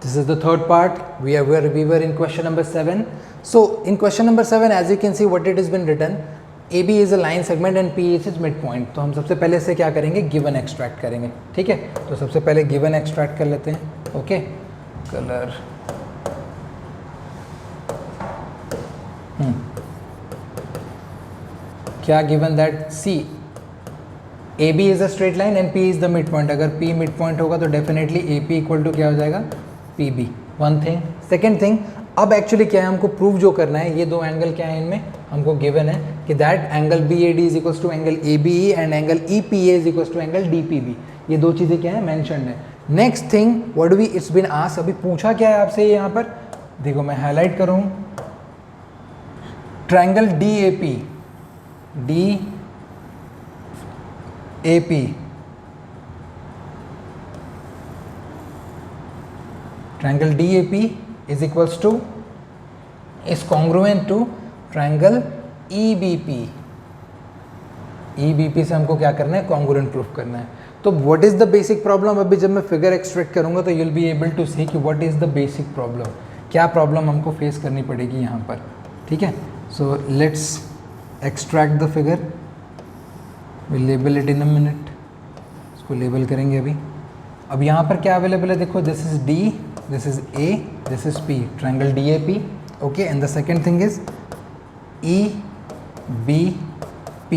This is the third part. We were in question number 7. So in question number 7, as you can see what it has been written, AB is a line segment and P is its midpoint. तो हम सबसे पहले से क्या करेंगे, given extract करेंगे. ठीक है, तो सबसे पहले गिवन एक्सट्रैक्ट कर लेते हैं. ओके, कलर क्या given that see AB is a straight line and P is the mid point. अगर P मिड पॉइंट होगा तो डेफिनेटली AP इक्वल टू क्या हो जाएगा, PB. One thing. Second thing, अब एक्चुअली क्या है, हमको प्रूव जो करना है, ये दो एंगल क्या है इनमें हमको गिवन है कि that angle BAD is equal to angle ABE and angle EPA is equal to angle DPB. ये दो चीज़ें क्या है, मेंशन्ड है. Next thing what we it's been asked, अभी पूछा क्या है आपसे यहाँ पर, देखो मैं हाईलाइट करूँ, triangle DAP triangle DAP is equals to is congruent to triangle EBP. EBP से हमको क्या करना है, congruent प्रूफ करना है. तो what is the basic problem, अभी जब मैं फिगर एक्सट्रैक्ट करूंगा तो you'll be able to see कि what is the basic problem, क्या प्रॉब्लम हमको फेस करनी पड़ेगी यहाँ पर. ठीक है, so let's extract the figure. we'll label it in a minute. इसको लेबल करेंगे अभी. अब यहाँ पर क्या अवेलेबल है, देखो this is D, this is A, this is P, triangle DAP. Okay, and the second thing is EBP.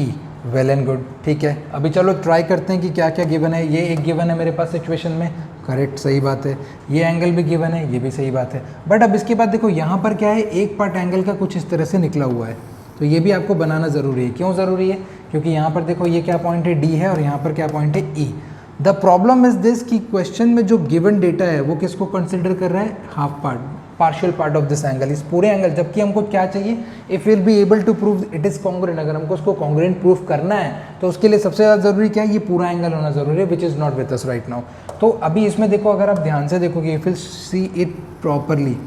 Well and good. ठीक है, अभी चलो ट्राई करते हैं कि क्या क्या गिवन है. ये एक गिवन है मेरे पास सिचुएशन में, करेक्ट, सही बात है. ये एंगल भी गिवन है, ये भी सही बात है. बट अब इसके बाद देखो यहाँ पर क्या है, एक पार्ट एंगल का कुछ इस तरह से निकला हुआ है, तो ये भी आपको बनाना ज़रूरी है. क्यों ज़रूरी है, क्योंकि यहाँ पर देखो ये क्या पॉइंट है, D है, और यहाँ पर क्या पॉइंट है, E. The problem is this कि क्वेश्चन में जो गिवन डेटा है वो किसको कंसिडर कर रहा है, half part, partial part of this angle, इस पूरे एंगल. जबकि हमको क्या चाहिए, if will be able to prove it is congruent, अगर हमको उसको कॉन्ग्रुएंट प्रूफ करना है तो उसके लिए सबसे ज़्यादा ज़रूरी क्या है, ये पूरा एंगल होना ज़रूरी है, which is not with us right now. तो अभी इसमें देखो, अगर आप ध्यान से देखोगे, if will see it properly,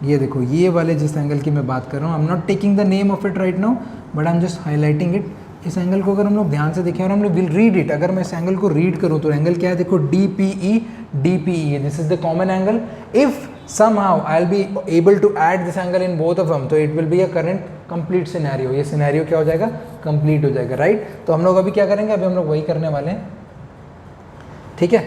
ये देखो ये वाले जिस एंगल की मैं बात कर रहा हूँ, I am not taking the name of it right now but I am just highlighting it. इस एंगल को अगर हम लोग ध्यान से देखें और हम लोग विल रीड इट, अगर मैं इस एंगल को रीड करूं तो एंगल क्या है, देखो DPE, this is the common angle. If somehow I will be able to add this angle in both of them, तो it will be a current complete scenario. ये सिनेरियो क्या हो जाएगा, कंप्लीट हो जाएगा, राइट. तो हम लोग अभी क्या करेंगे, अभी हम लोग वही करने वाले हैं. ठीक है,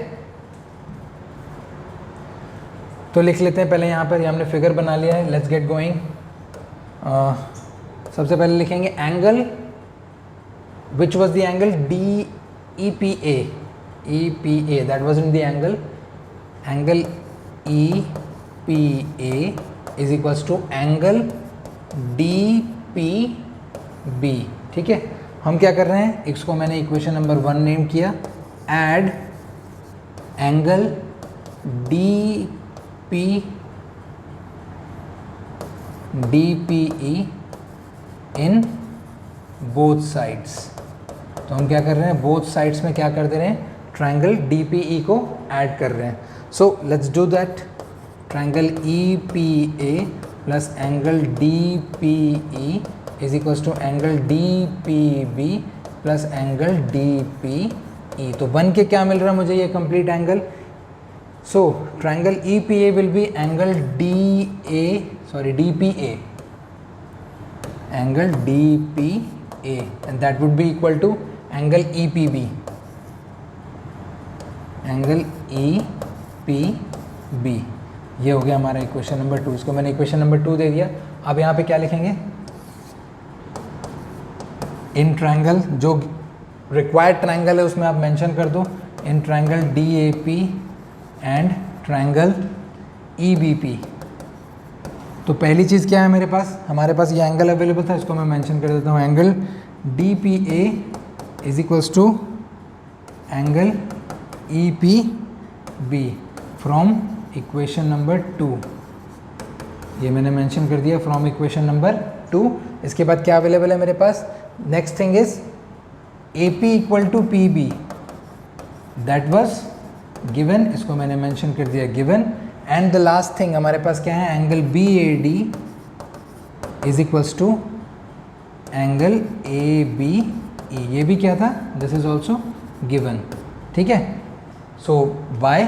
तो लिख लेते हैं पहले यहाँ पर, ये हमने फिगर बना लिया है. Let's get going. सबसे पहले लिखेंगे angle which was the angle DEPA, that wasn't the angle EPA is equals to angle DPB. ठीक है, हम क्या कर रहे हैं, इसको मैंने इक्वेशन नंबर 1 नेम किया, add angle DPE in both sides. तो हम क्या कर रहे हैं, बोथ साइड्स में क्या कर दे रहे हैं, ट्रायंगल DPE को ऐड कर रहे हैं. So let's do that. Triangle EPA plus angle DPE is equals to angle DPB plus angle DPE. तो बन के क्या मिल रहा है मुझे, ये complete angle. So triangle EPA will be angle DPA, angle DPA, and that would be equal to angle EPB, angle EPB. ये हो गया हमारा इक्वेशन नंबर 2. इसको मैंने इक्वेशन नंबर 2 दे दिया. अब यहाँ पे क्या लिखेंगे, इन ट्रायंगल, जो रिक्वायर्ड ट्रायंगल है उसमें आप मेंशन कर दो, in triangle DAP and triangle EBP. तो पहली चीज़ क्या है मेरे पास, हमारे पास ये एंगल अवेलेबल था, इसको मैं मेंशन कर देता हूँ. Angle DPA is equals to angle EPB from equation number 2. ये मैंने मेंशन कर दिया, फ्रॉम इक्वेशन नंबर 2. इसके बाद क्या अवेलेबल है मेरे पास, next thing is AP equal to PB, that was given, इसको मैंने मेंशन कर दिया given. And the last thing हमारे पास क्या है, angle BAD is equals to angle ABE. ये भी क्या था, दिस इज ऑल्सो गिवन. ठीक है, सो by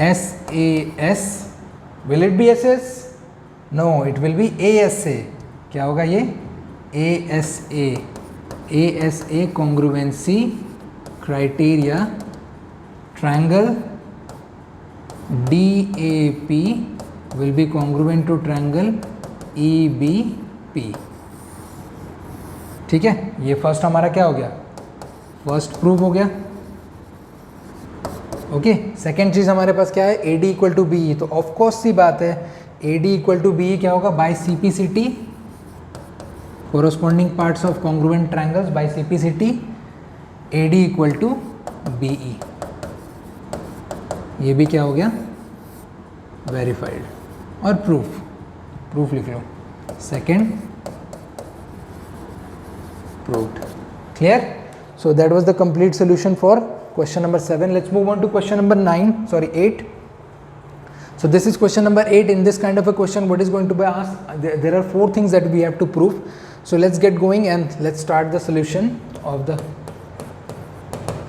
SAS, will it be SS? No, it will be ASA. क्या होगा ये? ASA. ASA congruency criteria triangle DAP will be congruent to triangle EBP. ठीक है, ये फर्स्ट हमारा क्या हो गया? फर्स्ट प्रूव हो गया. ओके, सेकेंड चीज हमारे पास क्या है? AD equal to BE. तो ऑफकोर्स सी बात है, AD इक्वल टू BE क्या होगा? By CPCT, corresponding parts of congruent triangles by CPCT, AD equal to BE. ये भी क्या हो गया? वेरीफाइड. और प्रूफ लिख लो. Second proved. Clear? So that was the complete solution for question number 7. Let's move on to question number 8. So this is question number 8. In this kind of a question, what is going to be asked? There are 4 things that we have to prove. So let's get going and let's start the solution of the.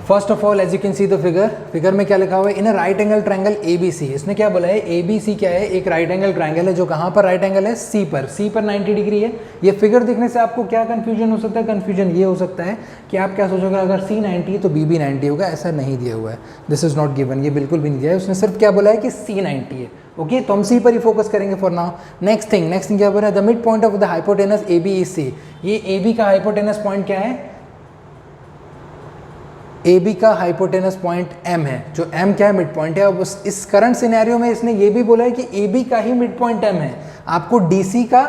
First of all, as you can see the figure में क्या लिखा हुआ है? In a right angle triangle ABC. इसने क्या बोला है? ABC क्या है? एक right angle triangle है जो कहाँ पर right angle है? C पर 90 डिग्री है. ये फिगर देखने से आपको क्या कंफ्यूजन हो सकता है? कंफ्यूजन ये हो सकता है कि आप क्या सोचोगे अगर C 90 है तो B भी 90 होगा. ऐसा नहीं दिया हुआ है. This is not given. ये बिल्कुल भी नहीं दिया है. उसने सिर्फ क्या बोला है कि C 90 है. ओके, तो हम C पर ही फोकस करेंगे फॉर नाउ. नेक्स्ट थिंग क्या बोला है? The mid point of the hypotenuse AB is C. ये AB का हाइपोटेनस पॉइंट क्या है? AB का हाइपोटेनस पॉइंट M है, जो M क्या है? मिड पॉइंट है. अब इस करंट सिनेरियो में इसने ये भी बोला है कि AB का ही मिड पॉइंट M है. आपको DC का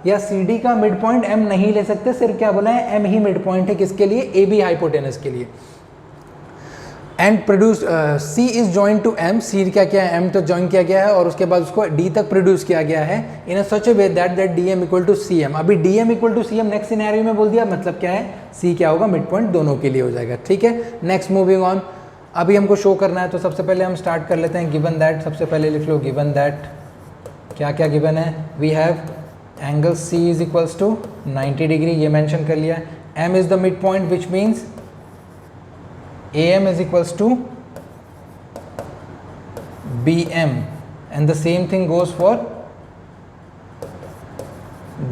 या CD का मिड पॉइंट M नहीं ले सकते. सिर्फ क्या बोला है? M ही मिड पॉइंट है. किसके लिए? AB हाइपोटेनस के लिए. And produce C is join to M. C क्या है? M तक ज्वाइन किया गया है और उसके बाद उसको D तक प्रोड्यूस किया गया है in such a way that DM equal to CM. अभी DM equal to CM next scenario में बोल दिया, मतलब क्या है? C क्या होगा? मिड पॉइंट दोनों के लिए हो जाएगा. ठीक है, नेक्स्ट मूविंग ऑन. अभी हमको शो करना है तो सबसे पहले हम स्टार्ट कर लेते हैं. गिवन दैट, सबसे पहले लिख लो गिवन दैट. क्या क्या गिवन है? We have angle C is equals to 90 degree. ये मेंशन कर लिया. M is the mid point which means AM is equals to BM and the same thing goes for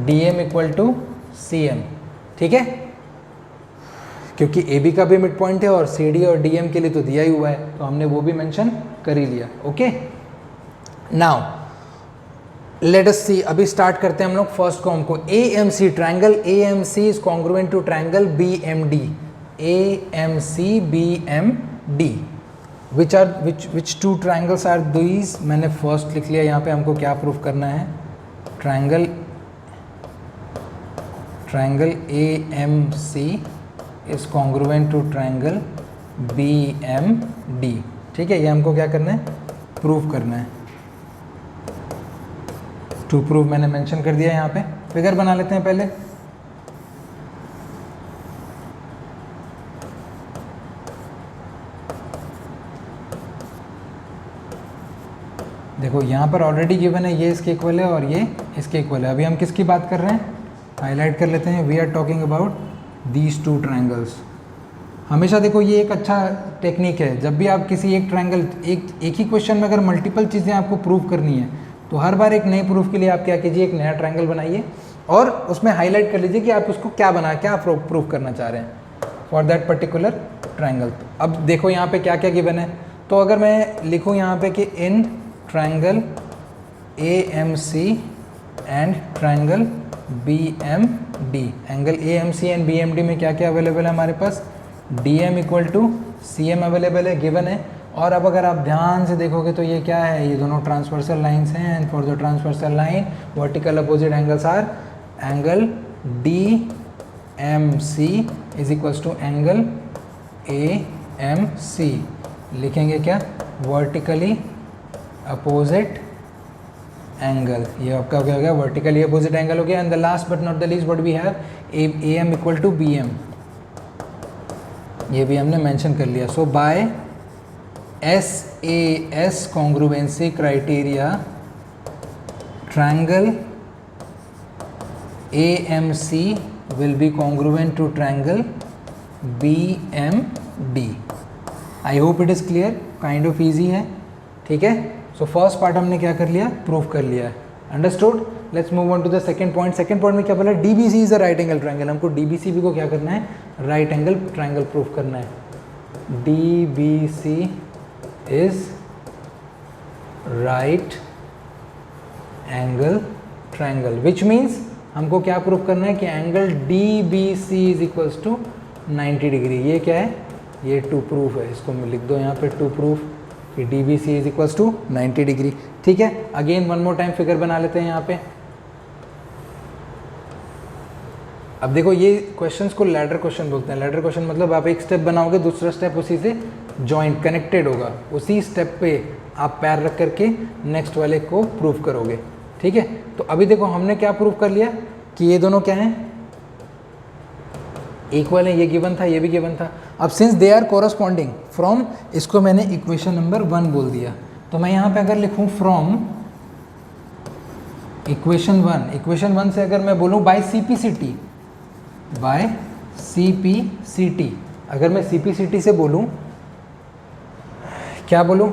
DM equal to CM. ठीक है, क्योंकि AB का भी mid point है और CD और DM के लिए तो दिया ही हुआ है, तो हमने वो भी मेंशन कर ही लिया. ओके, नाउ लेट अस सी. अभी स्टार्ट करते हैं हम लोग फर्स्ट को. हमको AMC triangle AMC is congruent to triangle BMD. AMC BMD. Which two triangles are these? मैंने फर्स्ट लिख लिया. यहाँ पे हमको क्या प्रूफ करना है? Triangle AMC is congruent to triangle BMD. ठीक है, ये हमको क्या करना है? प्रूफ करना है. टू प्रूफ मैंने मेंशन कर दिया. यहाँ पे फिगर बना लेते हैं पहले. देखो यहाँ पर ऑलरेडी गिवन है, ये इसके इक्वल है और ये इसके इक्वल है. अभी हम किसकी बात कर रहे हैं? हाईलाइट कर लेते हैं. We are talking about these two triangles. हमेशा देखो ये एक अच्छा टेक्निक है. जब भी आप किसी एक ट्रायंगल एक ही क्वेश्चन में अगर मल्टीपल चीज़ें आपको प्रूव करनी है तो हर बार एक नए प्रूफ के लिए आप क्या कीजिए? एक नया ट्रायंगल बनाइए और उसमें हाईलाइट कर लीजिए कि आप उसको क्या प्रूफ करना चाह रहे हैं फॉर दैट पर्टिकुलर ट्रायंगल. अब देखो यहाँ पे क्या क्या गिवन है. तो अगर मैं लिखूँ यहाँ पे कि इन triangle AMC and triangle BMD, angle AMC and BMD में क्या क्या अवेलेबल है हमारे पास? DM equal to CM available है, गिवन है. और अब अगर आप ध्यान से देखोगे तो ये क्या है? ये दोनों ट्रांसवर्सल लाइंस हैं. And for the transversal line vertical opposite angles are angle DMC is equals to angle AMC. लिखेंगे क्या? Vertically opposite angle. ये आपका क्या हो गया? वर्टिकली अपोजिट एंगल हो गया. And the last but not the least what we have AM equal to BM. ये भी हमने मेंशन कर लिया. So by SAS congruency criteria triangle AMC will be congruent to triangle BMD. I hope it is clear. Kind of easy है. ठीक है। So first part हमने क्या कर लिया, प्रूव कर लिया है। Understood. Let's move on to the second point. Second point में क्या बोला, DBC is a right angle triangle. हमको DBCB को क्या करना है, राइट एंगल ट्रायंगल प्रूव करना है। DBC is right angle triangle, which means हमको क्या प्रूव करना है कि angle DBC is equals to 90 degree. ये क्या है, ये टू प्रूफ है, इसको मैं लिख दो यहाँ पे टू प्रूफ कि DBC is equals to 90 degree. ठीक है, again one more time figure बना लेते हैं यहाँ पे। अब देखो ये क्वेश्चंस को लैडर क्वेश्चन बोलते हैं। लैडर क्वेश्चन मतलब आप एक स्टेप बनाओगे, दूसरा स्टेप उसी से जॉइंट कनेक्टेड होगा, उसी स्टेप पे आप पैर रख करके नेक्स्ट वाले को प्रूव करोगे। ठीक है, तो अभी देखो हमने क्या प्रूव कर लिया कि ये दोनों क्या हैं, इक्वल है। ये गिवन था, ये भी गिवन था। अब since they are corresponding from, इसको मैंने इक्वेशन नंबर 1 बोल दिया, तो मैं यहाँ पे अगर लिखूँ फ्रॉम इक्वेशन 1 से अगर मैं बोलूँ बाय CPCT, बाय CPCT, अगर मैं CPCT से बोलूँ, क्या बोलूँ,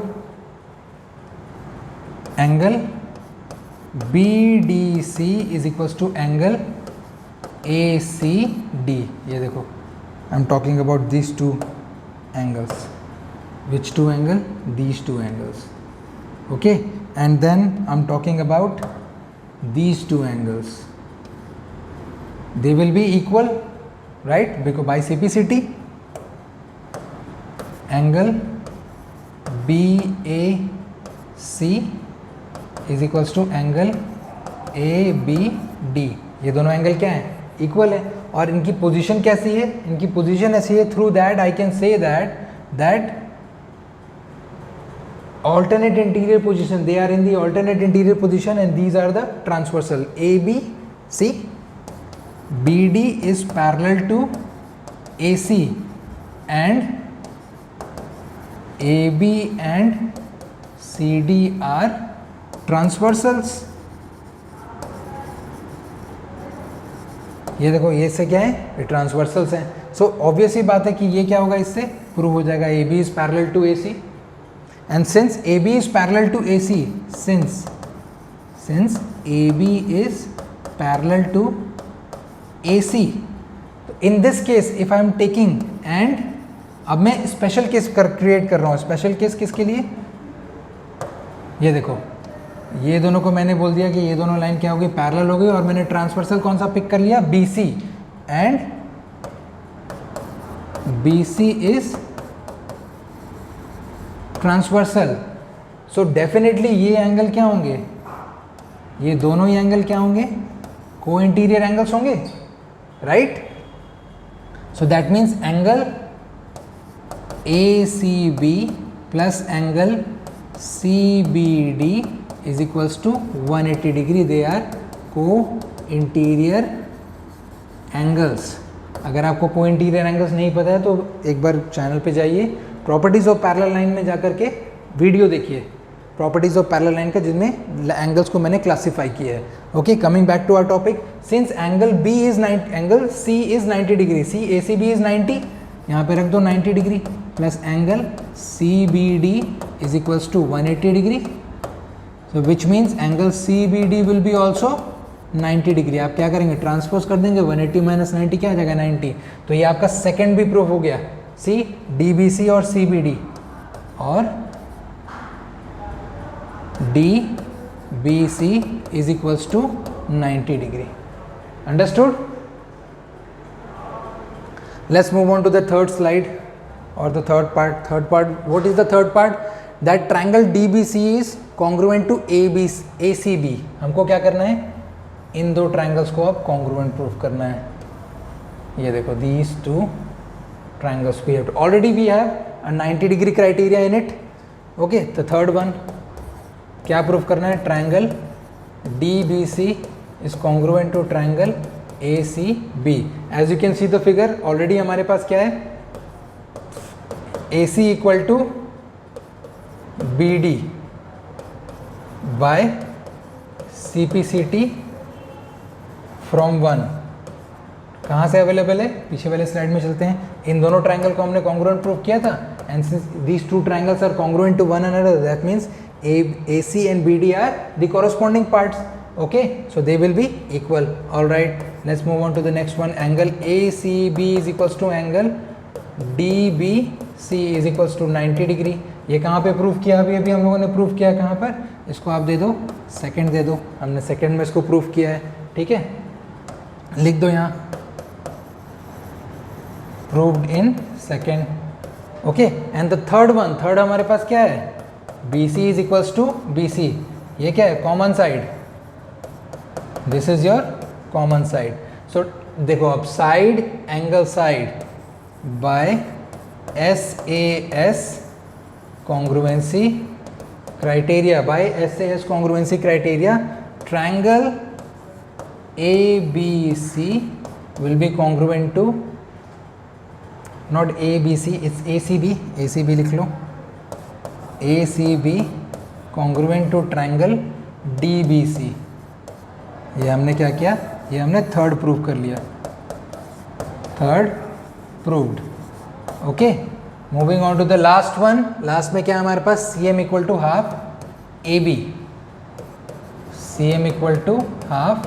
angle BDC is equals to angle ACD। ये देखो, I am talking about these two angles. Which two angle, these two angles, okay. And then I am talking about these two angles, they will be equal, right? Because by CPCT angle BAC is equals to angle ABD। ये दोनों angle क्या है, equal है। और इनकी position कैसी है, इनकी पोजीशन ऐसी है, through that I can say that alternate interior position, they are in the alternate interior position and these are the transversal ABC, BD is parallel to AC and AB and CD are transversals। ये देखो, ये से क्या है, ये transversals हैं। So obvious ही बात है कि ये क्या होगा, इससे प्रूव हो जाएगा AB is parallel to AC। And since AB is parallel to AC, since AB is parallel to AC, in this case if I am taking and, अब मैं स्पेशल केस क्रिएट कर रहा हूँ। स्पेशल केस किसके लिए, ये देखो, ये दोनों को मैंने बोल दिया कि ये दोनों लाइन क्या होगी, पैरेलल हो गई, और मैंने ट्रांसवर्सल कौन सा पिक कर लिया, BC, एंड BC इज ट्रांसवर्सल। सो डेफिनेटली ये एंगल क्या होंगे, ये दोनों ही एंगल क्या होंगे, को इंटीरियर एंगल्स होंगे, right. So that means angle ACB plus angle CBD is equals to 180 degree. They are co interior angles. अगर आपको को इंटीरियर एंगल्स नहीं पता है तो एक बार चैनल पे जाइए, प्रॉपर्टीज ऑफ पैरेलल लाइन में जाकर के वीडियो देखिए, प्रॉपर्टीज ऑफ पैरेलल लाइन का, जिनमें एंगल्स को मैंने क्लासिफाई किया है। Okay, coming back to our topic, since angle B is 90, angle C is 90 degree, CACB is 90, यहाँ पे रख दो 90 degree, plus angle CBD is equals to 180 degree. So which means angle CBD will be also 90 degree. आप क्या करेंगे, transpose कर देंगे, 180 minus 90 क्या आ जाएगा, 90। तो ये आपका सेकेंड भी प्रूफ हो गया। सी DBC और CBD और DBC is equals to 90 degree. Understood? Let's move on to the third slide or the third part. What is the third part? That triangle DBC is congruent to ACB. हमको क्या करना है, इन दो triangles को अब congruent proof करना है। ये देखो, these two triangles we have already we have a 90 degree criteria in it। okay, the third one क्या प्रूफ करना है, triangle DBC is congruent to triangle ACB। as you can see the figure, already हमारे पास क्या है, AC equal to BD by CPCT from 1। कहाँ से available है, पीछे वाले स्लाइड में चलते हैं। इन दोनों ट्रायंगल को हमने कॉन्ग्रुएंट प्रूव किया था, and since these two triangles are congruent to one another, that means AC and BD are the corresponding parts. Okay, so they will be equal. All right, let's move on to the next one. Angle ACB is equals to angle DBC is equals to 90 degree. ये कहाँ पे prove किया? अभी हम लोगों ने prove किया कहाँ पर? इसको आप दे दो सेकंड, दे दो, हमने सेकंड में इसको प्रूव किया है. ठीक है, लिख दो यहाँ proved in second. Okay, and the third one, third हमारे पास क्या है? BC is equals to BC. ये क्या है? Common side. This is your common side. So देखो अब side angle side by SAS congruency criteria, by SAS congruency criteria, triangle ABC will be congruent to, not ABC, it's ACB. ACB लिख लो. ACB congruent to triangle DBC. ये हमने क्या किया? ये हमने third prove कर लिया. Third proved. Okay, moving on to the last one. Last में क्या है हमारे पास? CM equal to half AB. CM equal to half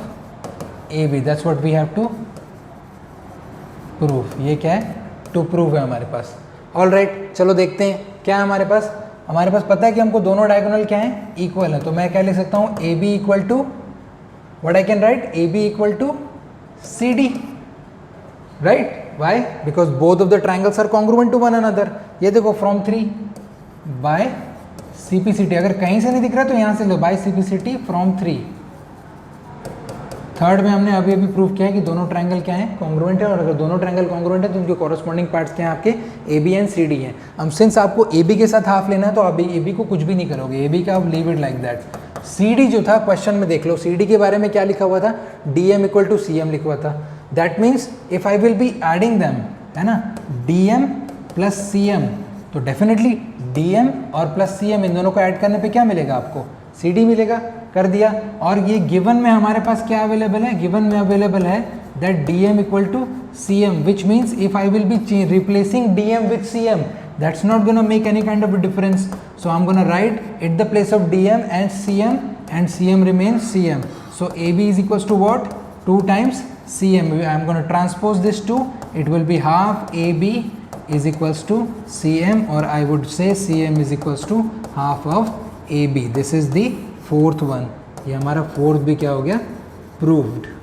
AB. That's what we have to prove. ये क्या है? टू प्रूव है हमारे पास. ऑल राइट, चलो देखते हैं क्या है हमारे पास. हमारे पास पता है कि हमको दोनों डायगोनल क्या है? इक्वल है. तो मैं क्या लिख सकता हूँ? AB equal to what I can write? AB equal to CD, right? Why? Because both of the triangles are congruent to one another. ये देखो from 3 by CPCT. अगर कहीं से नहीं दिख रहा तो यहाँ से लो by CPCT from 3. थर्ड में हमने अभी प्रूव किया है कि दोनों ट्रायंगल क्या है? कॉन्ग्रुएंट है. और अगर दोनों ट्रायंगल कॉन्ग्रुएंट है तो उनके कॉरस्पॉन्डिंग पार्ट्स क्या हैं? आपके AB एंड CD हैं. अब सिंस आपको AB के साथ हाफ लेना है तो आप AB को कुछ भी नहीं करोगे. AB का आप leave it like that. CD जो था क्वेश्चन में देख लो, CD के बारे में क्या लिखा हुआ था? DM इक्वल टू CM लिखा हुआ था. That means if I will be adding them, है ना, DM प्लस CM, तो डेफिनेटली DM और प्लस CM इन दोनों को ऐड करने पे क्या मिलेगा आपको? CD मिलेगा. कर दिया. और ये गिवन में हमारे पास क्या अवेलेबल है? गिवन में अवेलेबल है that DM equal to CM, which means if I will be replacing DM with CM, that's not going to make any kind of a difference. So I'm going to write at the place of DM and CM remains CM. So AB is equals to what? 2 times CM. I'm going to transpose this to, it will be half AB is equals to CM, or I would say CM is equals to half of AB. This is the fourth one. ये हमारा fourth भी क्या हो गया? Proved.